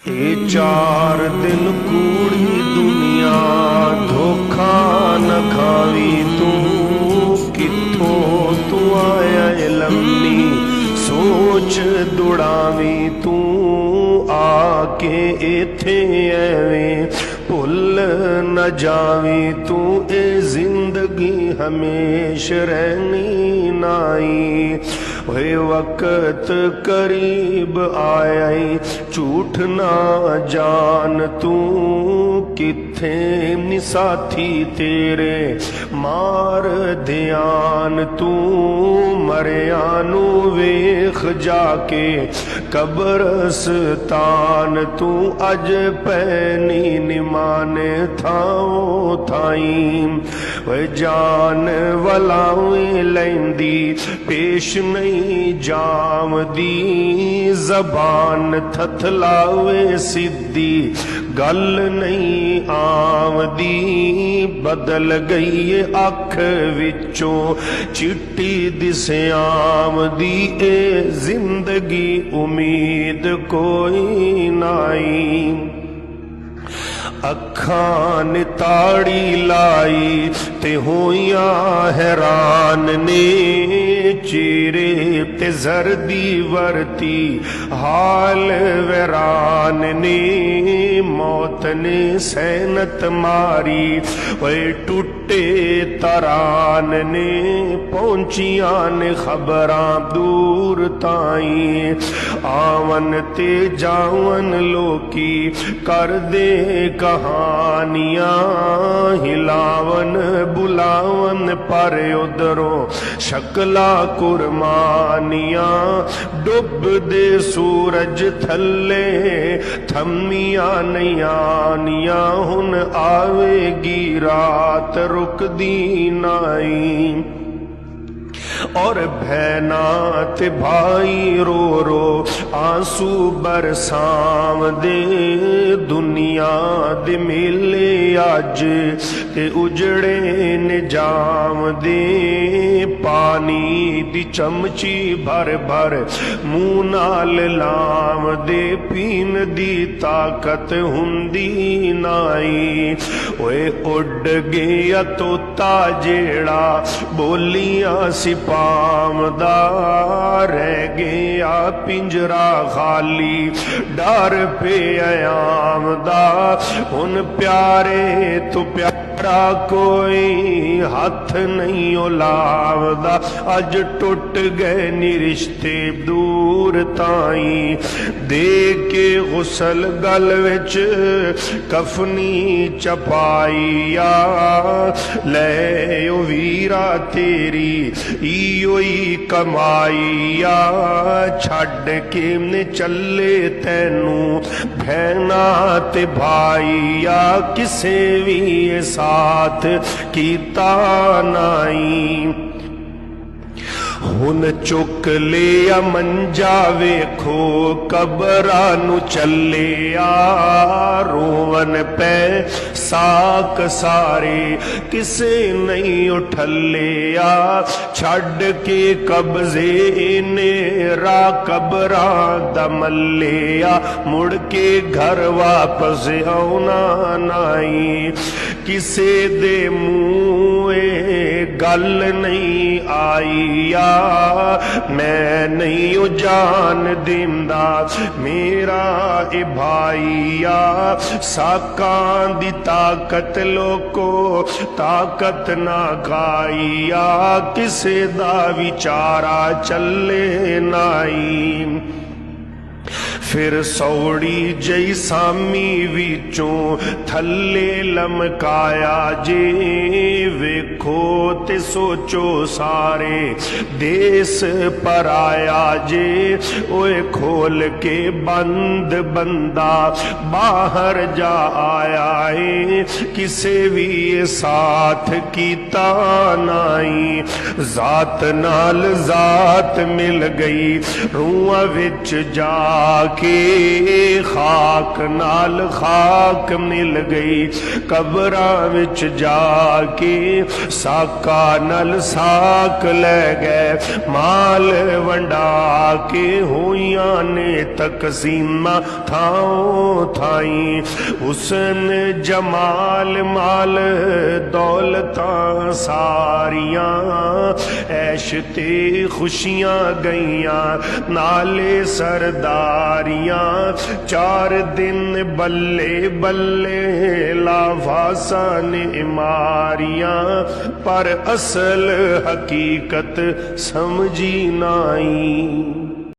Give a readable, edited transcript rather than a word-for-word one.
ये 4 दिन कूड़ी दुनिया धोखा न खावी तू किथों तू आया लम्मी सोच दुड़ावी तू आके इथे एवें भुल न जावी तू ए जिंदगी हमेश रहनी नाई वे वक्त करीब आया झूठ ना जान तू किथे निसाथी तेरे मार ध्यान तू मरियानू वेख जाके कब्रस्तान तू अज पैनी निमाने थाओ थाई वे जान वलावे लैंदी पेश नहीं जामदी जबान थथलावे सीधी गल नहीं आमदी बदल गई अख विचों चिट्टी दिसे आमदी ए जिंदगी उम्मीद कोई नाई अखां ने ताड़ी लाई ते होइया हैरान ने चेहरे ते जरदी वरती हाल वैरान ने मौत ने सैनत मारी वे टूटे तरान ने पहुंचिया ने खबरां दूर ताई आवन ते जावन लोकी कर दे कहानियां हिलावन बुलावन पर उधरों शक्ला कुरमानियां डुब दे सूरज थले थमिया नयानियां हुन आवेगी रात रुकदी नाई और भैना ते भाई रो रो आंसू बरसाव दे दुनिया दे मेले अज ते उजड़े निजाम दे पानी दी चमची भर भर मुंह नाल लाम दे पीन दी ताकत हुंदी नाई ओए उड़ गया तोता जेड़ा बोलियां सिपामदा रह गया पिंजरा खाली डर पे आयामदा हुन प्यारे तो प्यारा कोई हाथ नहीं उलावदा अज टुट गए नी रिश्ते दूर ताई दे के गुसल गल विच कफनी चपाईया ले ओ वीरा तेरी इयोई कमाईया छड़ के ने चले तैनू भैना ते भाईया किसे भी साथ कीता नाई हुन चुक लिया मंजा वेखो कबरा नू चलिया रोवन पे साक सारे किसे नहीं उठलिया छड़ के कब्जे नेरा कबरा दमलिया मुड़ के घर वापस आना नाई किसे दे मुँह गल नहीं आईया मैं नहीं जान दिंदा मेरा ए भाईया साकां दी ताकत लोको ताकत ना खाईया किसे दा विचारा चले नाई फिर सौड़ी जई सामी विचों थले लमकाया जे वेखो ते सोचो सारे देश पर आया जे ओए खोल के बंद बंदा बाहर जा आया है किसे भी साथ कीता नाई जात नाल जात मिल गई रूहां विच जा के खाक पाक नाल खाक मिल गई। कबरां विच जाके साका नल साक लै गए, माल वंडा के होइयां ने तकसीमा थाओ थाई। हुसन जमाल माल दौलतां सारियां, ऐश ते खुशियां गईयां नाले सरदारियां। 4 दिन बल्ले बल्ले लावासा ने मारियां, पर असल हकीकत समझी नाई।